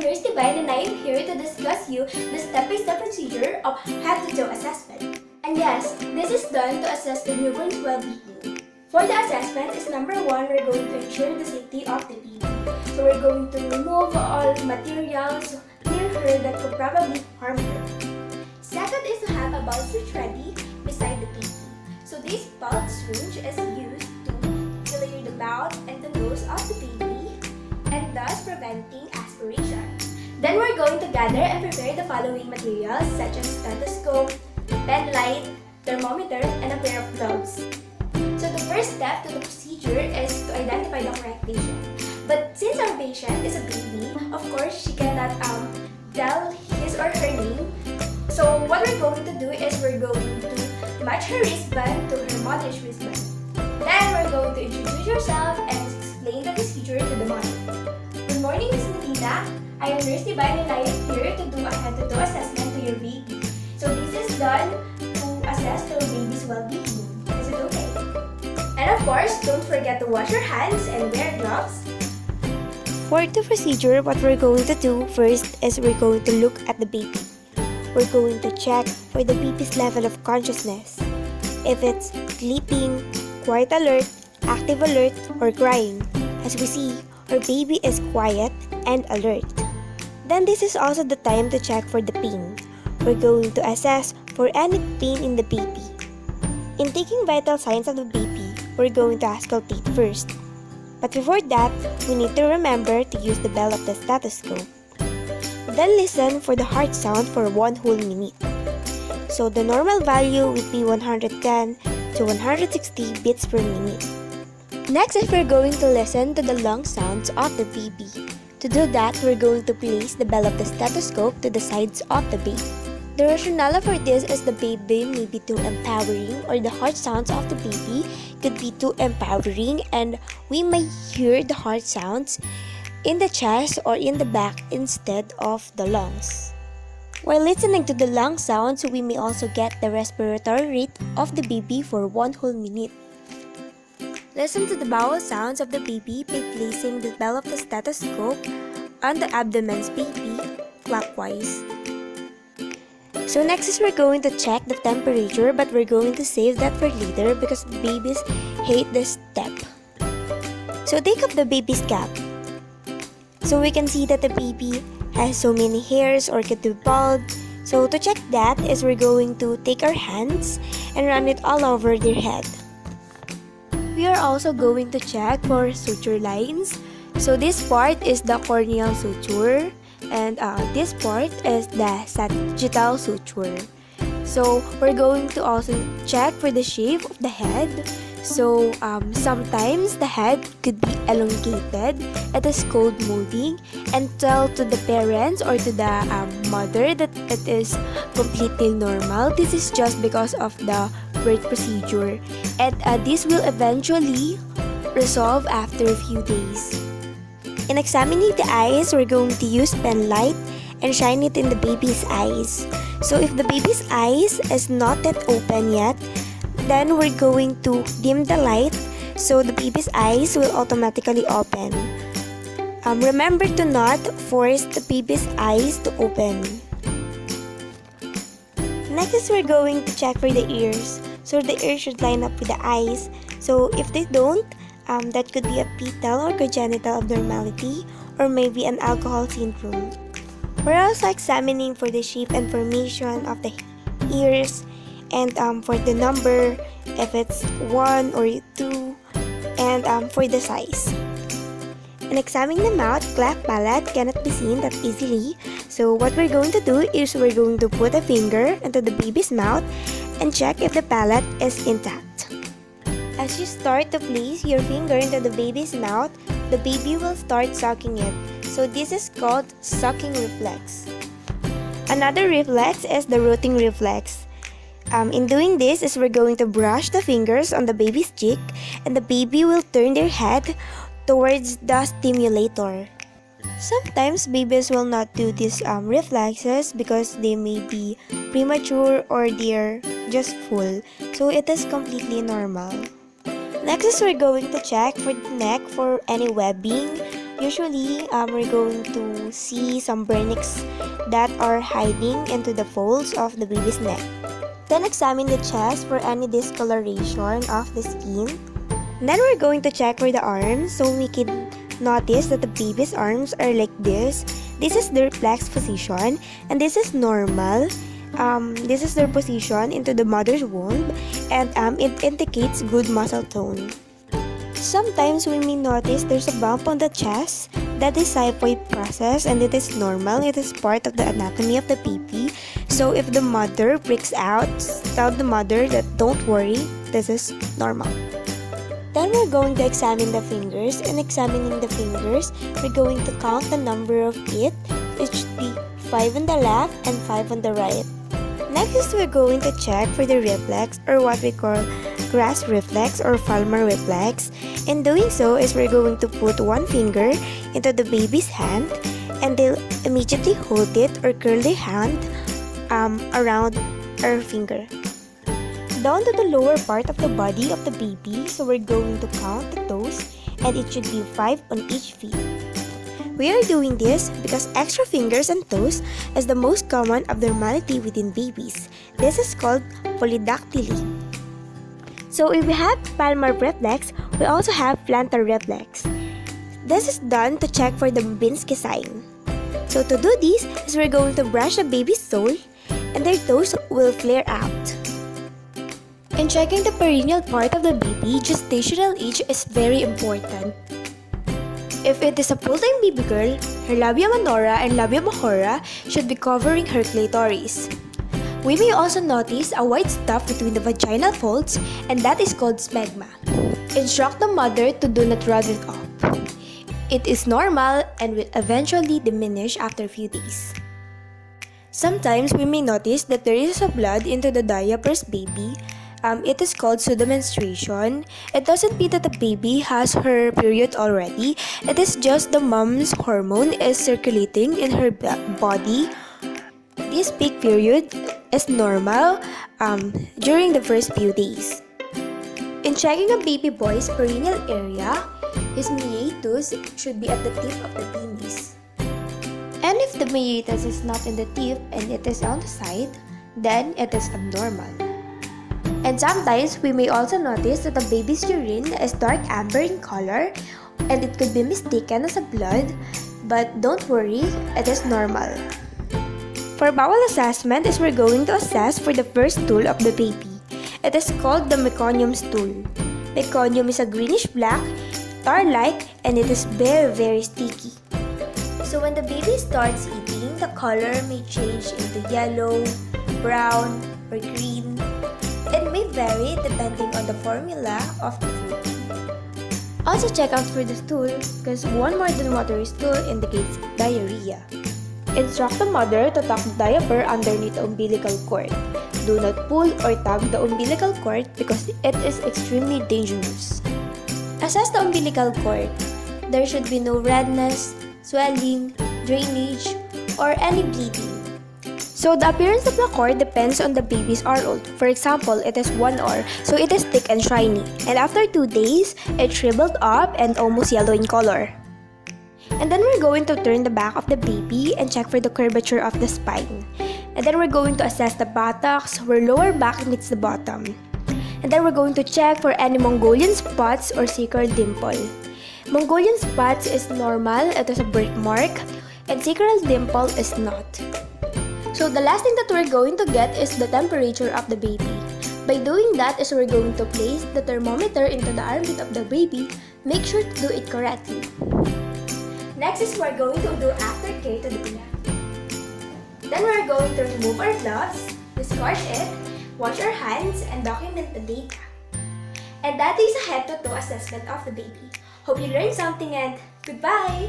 Nurse Divine and I am here to discuss you the step-by-step procedure of head-to-toe assessment. And yes, this is done to assess the newborn's well-being. For the assessment is number 1, we're going to ensure the safety of the baby. So we're going to remove all materials near her that could probably harm her. Second is to have a bowel syringe ready beside the baby. So this bowel syringe is used to clear the mouth and the nose of the baby and thus preventing aspiration. Then we're going to gather and prepare the following materials such as stethoscope, pen light, thermometer, and a pair of gloves. So the first step to the procedure is to identify the correct patient. But since our patient is a baby, of course she cannot tell his or her name. So what we're going to do is we're going to match her wristband to her mother's wristband. Then we're going to introduce yourself and explain the procedure to the mother. Good morning, Miss Nikita. I am Nurse Divine and I am here to do a head-to-toe assessment to your baby. So this is done to assess your baby's well-being. Is it okay? And of course, don't forget to wash your hands and wear gloves. For the procedure, what we're going to do first is we're going to look at the baby. We're going to check for the baby's level of consciousness. If it's sleeping, quiet alert, active alert, or crying. As we see, our baby is quiet and alert. Then this is also the time to check for the pain. We're going to assess for any pain in the baby. In taking vital signs of the baby, we're going to auscultate first. But before that, we need to remember to use the bell of the stethoscope. Then listen for the heart sound for 1 whole minute. So the normal value would be 110 to 160 beats per minute. Next is we're going to listen to the lung sounds of the baby. To do that, we're going to place the bell of the stethoscope to the sides of the baby. The rationale for this is the baby may be too empowering or the heart sounds of the baby could be too empowering and we may hear the heart sounds in the chest or in the back instead of the lungs. While listening to the lung sounds, we may also get the respiratory rate of the baby for 1 whole minute. Listen to the bowel sounds of the baby by placing the bell of the stethoscope on the abdomen's baby clockwise. So next is we're going to check the temperature, but we're going to save that for later because babies hate this step. So take off the baby's cap. So we can see that the baby has so many hairs or could be bald. So to check that is we're going to take our hands and run it all over their head. We are also going to check for suture lines. So this part is the corneal suture and this part is the sagittal suture. So we're going to also check for the shape of the head. So sometimes the head could be elongated. It is called molding and tell to the parents or to the mother that it is completely normal. This is just because of the birth procedure and this will eventually resolve after a few days. In examining the eyes, we're going to use pen light and shine it in the baby's eyes. So if the baby's eyes is not that open yet, then we're going to dim the light so the baby's eyes will automatically open. Remember to not force the baby's eyes to open. Next is we're going to check for the ears. So the ears should line up with the eyes. So if they don't, that could be a fetal or congenital abnormality or maybe an alcohol syndrome. We're also examining for the shape and formation of the ears and for the number, if it's 1 or 2, and for the size. In examining the mouth, cleft palate cannot be seen that easily. So what we're going to do is we're going to put a finger into the baby's mouth and check if the palate is intact. As you start to place your finger into the baby's mouth, the baby will start sucking it. So this is called sucking reflex. Another reflex is the rooting reflex. In doing this is we're going to brush the fingers on the baby's cheek and the baby will turn their head towards the stimulator. Sometimes babies will not do these reflexes because they may be premature or they're just full. So it is completely normal. Next is we're going to check for the neck for any webbing Usually, we're going to see some vernix that are hiding into the folds of the baby's neck. Then examine the chest for any discoloration of the skin. Then we're going to check for the arms so we can notice that the baby's arms are like this. This is their flexed position and this is normal. This is their position into the mother's womb and it indicates good muscle tone. Sometimes we may notice there's a bump on the chest. That is xiphoid process and it is normal. It is part of the anatomy of the baby. So if the mother freaks out, tell the mother that don't worry, this is normal. Then we're going to examine the fingers. In examining the fingers, we're going to count the number of it. It should be 5 on the left and 5 on the right. Next is we're going to check for the reflex or what we call Grass reflex or Falmar reflex. In doing so is we're going to put one finger into the baby's hand and they'll immediately hold it or curl their hand around our finger. Down to the lower part of the body of the baby, so we're going to count the toes and it should be 5 on each feet. We are doing this because extra fingers and toes is the most common abnormality within babies. This is called polydactyly. So if we have palmar reflex, we also have plantar reflex. This is done to check for the Babinski sign. So to do this is we're going to brush the baby's sole and their toes will flare out. In checking the perineal part of the baby, gestational age is very important. If it is a full-time baby girl, her labia minora and labia majora should be covering her clitoris. We may also notice a white stuff between the vaginal folds and that is called smegma. Instruct the mother to do not rub it off. It is normal and will eventually diminish after a few days. Sometimes we may notice that there is a blood into the diaper's baby. It is called pseudomenstruation. It doesn't mean that the baby has her period already. It is just the mom's hormone is circulating in her body. This peak period is normal during the first few days. In checking a baby boy's perineal area, his meatus should be at the tip of the penis. And if the meatus is not in the tip and it is on the side, then it is abnormal. And sometimes we may also notice that the baby's urine is dark amber in color and it could be mistaken as a blood, but don't worry, it is normal. For bowel assessment is we're going to assess for the first stool of the baby. It is called the meconium stool. Meconium is a greenish black, tar-like, and it is very sticky. So when the baby starts eating, the color may change into yellow, brown, or green. It may vary depending on the formula of the food. Also check out for the stool because one more than watery stool indicates diarrhea. Instruct the mother to tuck the diaper underneath the umbilical cord. Do not pull or tug the umbilical cord because it is extremely dangerous. Assess the umbilical cord. There should be no redness, swelling, drainage, or any bleeding. So the appearance of the cord depends on the baby's hour old. For example, it is 1 hour, so it is thick and shiny. And after 2 days, it shriveled up and almost yellow in color. And then we're going to turn the back of the baby and check for the curvature of the spine. And then we're going to assess the buttocks where lower back meets the bottom. And then we're going to check for any Mongolian spots or sacral dimple. Mongolian spots is normal, it is a birthmark, and sacral dimple is not. So the last thing that we're going to get is the temperature of the baby. By doing that is we're going to place the thermometer into the armpit of the baby. Make sure to do it correctly. Next is we're going to do aftercare to the baby. Then we're going to remove our gloves, discard it, wash our hands, and document the data. And that is a head-to-toe assessment of the baby. Hope you learned something and goodbye!